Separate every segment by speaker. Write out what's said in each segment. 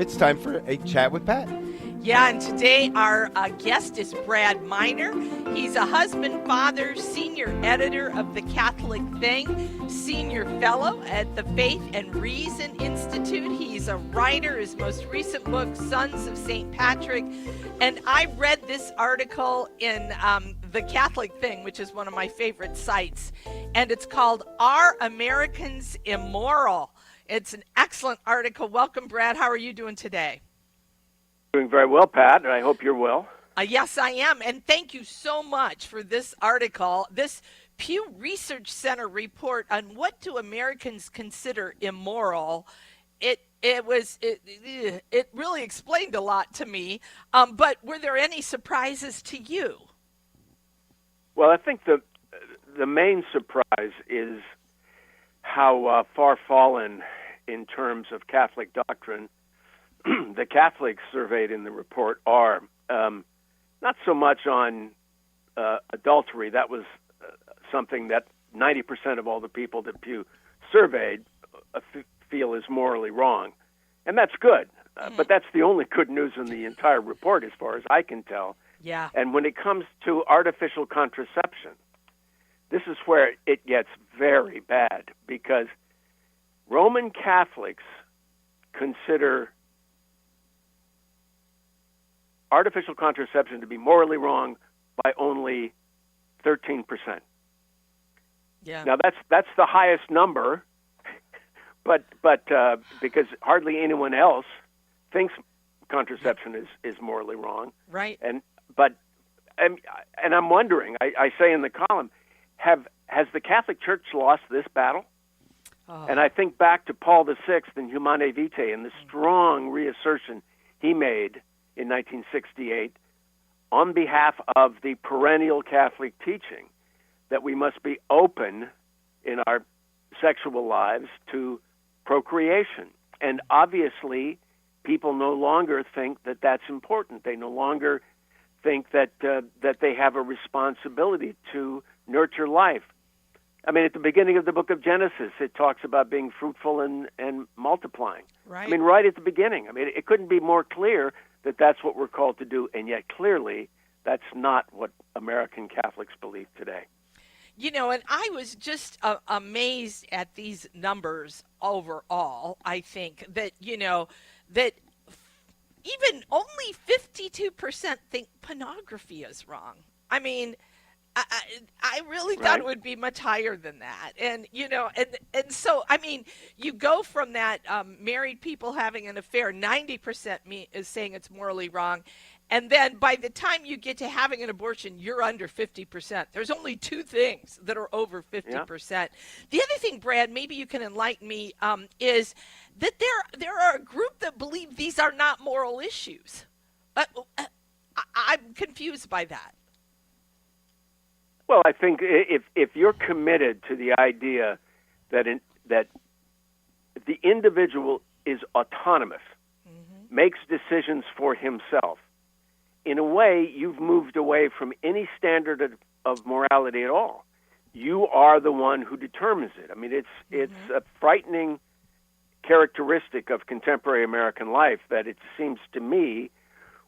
Speaker 1: It's time for a chat with Pat.
Speaker 2: Yeah, and today our guest is Brad Miner. He's a husband, father, senior editor of The Catholic Thing, senior fellow at the Faith and Reason Institute. He's a writer. His most recent book, Sons of St. Patrick. And I read this article in The Catholic Thing, which is one of my favorite sites. And it's called Are Americans Immoral? It's an excellent article. Welcome, Brad. How are you doing today?
Speaker 3: Doing very well, Pat, and I hope you're well.
Speaker 2: Yes, I am. And thank you so much for this article, this Pew Research Center report on what do Americans consider immoral. It really explained a lot to me. But were there any surprises to you?
Speaker 3: Well, I think the main surprise is how far fallen in terms of Catholic doctrine the Catholics surveyed in the report are. Not so much on adultery. That was something that 90% of all the people that Pew surveyed feel is morally wrong. And that's good. But that's the only good news in the entire report as far as I can tell.
Speaker 2: Yeah.
Speaker 3: And when it comes to artificial contraception, this is where it gets very bad, because Roman Catholics consider artificial contraception to be morally wrong by only 13%.
Speaker 2: Yeah.
Speaker 3: Now that's the highest number, but because hardly anyone else thinks contraception is morally wrong.
Speaker 2: Right.
Speaker 3: And I'm wondering. I say in the column, has the Catholic Church lost this battle?
Speaker 2: Oh.
Speaker 3: And I think back to Paul VI in Humanae Vitae and the strong reassertion he made in 1968 on behalf of the perennial Catholic teaching that we must be open in our sexual lives to procreation. And obviously, people no longer think that that's important. They no longer think that they have a responsibility to nurture life. I mean, at the beginning of the book of Genesis, it talks about being fruitful and multiplying.
Speaker 2: Right.
Speaker 3: I mean, right at the beginning. I mean, it couldn't be more clear that that's what we're called to do, and yet clearly that's not what American Catholics believe today.
Speaker 2: You know, and I was just amazed at these numbers overall. I think that, that even only 52% think pornography is wrong. I mean, I really thought it would be much higher than that. And, and so, I mean, you go from that married people having an affair, 90% is saying it's morally wrong. And then by the time you get to having an abortion, you're under 50%. There's only two things that are over 50%. Yeah. The other thing, Brad, maybe you can enlighten me, is that there are a group that believe these are not moral issues. I'm confused by that.
Speaker 3: Well, I think if you're committed to the idea that the individual is autonomous, makes decisions for himself, in a way, you've moved away from any standard of morality at all. You are the one who determines it. I mean, it's a frightening characteristic of contemporary American life that it seems to me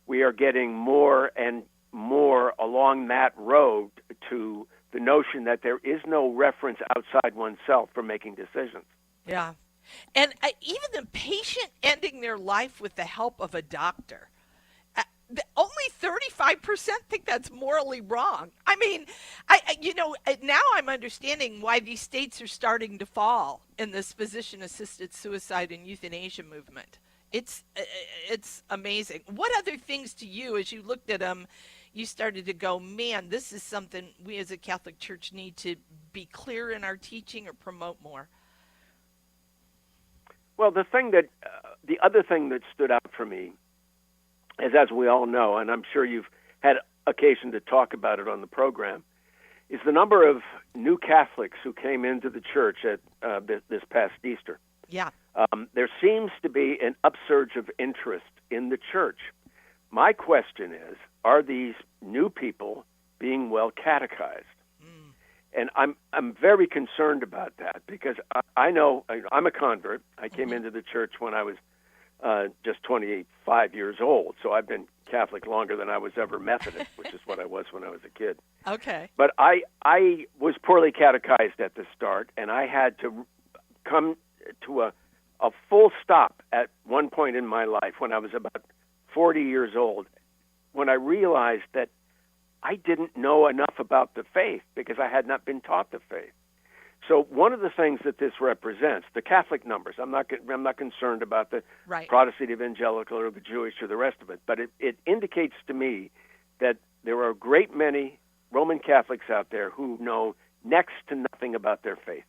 Speaker 3: we are getting more and more along that road to the notion that there is no reference outside oneself for making decisions.
Speaker 2: Yeah. And even the patient ending their life with the help of a doctor, only 35% think that's morally wrong. I mean, now I'm understanding why these states are starting to fall in this physician-assisted suicide and euthanasia movement. It's amazing. What other things to you, as you looked at them, you started to go, man, this is something we as a Catholic Church need to be clear in our teaching or promote more?
Speaker 3: Well, the other thing that stood out for me is, as we all know, and I'm sure you've had occasion to talk about it on the program, is the number of new Catholics who came into the church at this past Easter.
Speaker 2: Yeah.
Speaker 3: There seems to be an upsurge of interest in the church. My question is, are these new people being well catechized? And I'm very concerned about that, because I know I'm a convert. I came into the church when I was just 25 years old. So I've been Catholic longer than I was ever Methodist, which is what I was when I was a kid.
Speaker 2: Okay.
Speaker 3: But I was poorly catechized at the start, and I had to come to a full stop at one point in my life when I was about 40 years old, when I realized that I didn't know enough about the faith because I had not been taught the faith. So one of the things that this represents, the Catholic numbers, I'm not concerned about the
Speaker 2: Right.
Speaker 3: Protestant evangelical or the Jewish or the rest of it, but it indicates to me that there are a great many Roman Catholics out there who know next to nothing about their faith,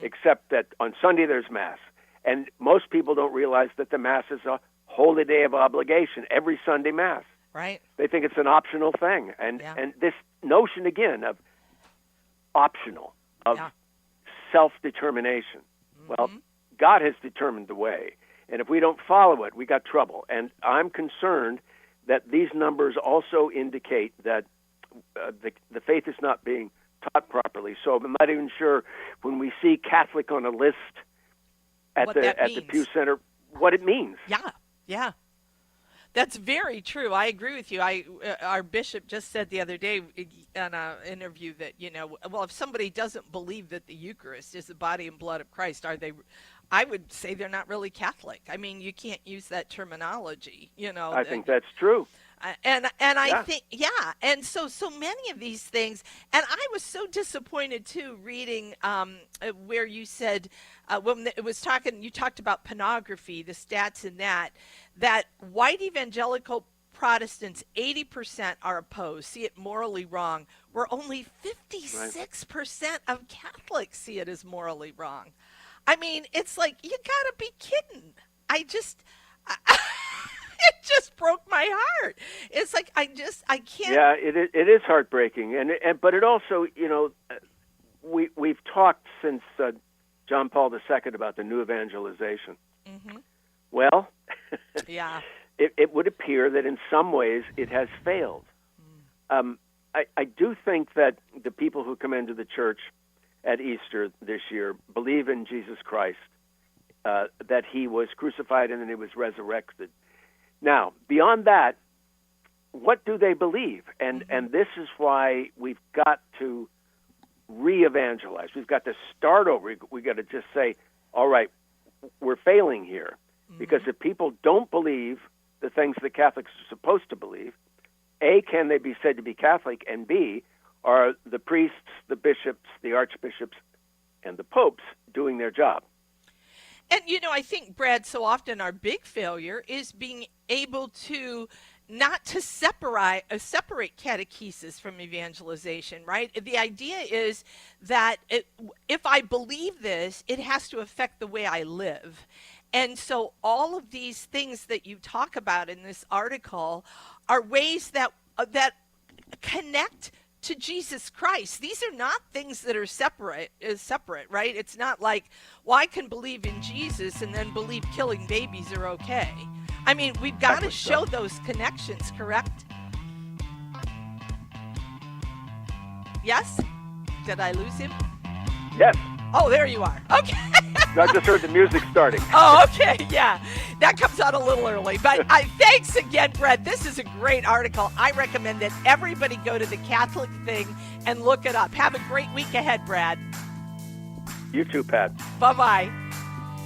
Speaker 3: except that on Sunday there's Mass. And most people don't realize that the Mass is a holy day of obligation, every Sunday Mass.
Speaker 2: Right.
Speaker 3: They think it's an optional thing. And this notion, again, of optional, of self-determination. Well, God has determined the way. And if we don't follow it, we got trouble. And I'm concerned that these numbers also indicate that the faith is not being taught properly. So I'm not even sure when we see Catholic on a list at the Pew Center what it means.
Speaker 2: Yeah. That's very true. I agree with you. Our bishop just said the other day in an interview that, well, if somebody doesn't believe that the Eucharist is the body and blood of Christ, I would say they're not really Catholic. I mean, you can't use that terminology,
Speaker 3: I think that's true.
Speaker 2: And I think, and so many of these things, and I was so disappointed too reading where you said, when it was you talked about pornography, the stats in that white evangelical Protestants, 80% are opposed, see it morally wrong, where only 56% of Catholics see it as morally wrong. I mean, it's like, you gotta be kidding. It just broke my heart. It's like, I can't.
Speaker 3: Yeah, it is heartbreaking. But it also, we've talked since John Paul II about the new evangelization. Mm-hmm. Well, it would appear that in some ways it has failed. I do think that the people who come into the church at Easter this year believe in Jesus Christ, that he was crucified and then he was resurrected. Now, beyond that, what do they believe? And this is why we've got to re-evangelize. We've got to start over. We've got to just say, all right, we're failing here. Because if people don't believe the things that Catholics are supposed to believe, A, can they be said to be Catholic? And B, are the priests, the bishops, the archbishops, and the popes doing their job?
Speaker 2: And, I think, Brad, so often our big failure is being able to not to separate catechesis from evangelization, right? The idea is that if I believe this, it has to affect the way I live. And so all of these things that you talk about in this article are ways that connect to Jesus Christ. These are not things that are separate, right? It's not like, well, I can believe in Jesus and then believe killing babies are okay. I mean, we've got to show those connections, correct? Yes? Did I lose him?
Speaker 3: Yes.
Speaker 2: Oh, there you are. Okay.
Speaker 3: I just heard the music starting.
Speaker 2: Oh, okay. Yeah. That comes out a little early. But thanks again, Brad. This is a great article. I recommend that everybody go to the Catholic Thing and look it up. Have a great week ahead, Brad.
Speaker 3: You too, Pat.
Speaker 2: Bye-bye.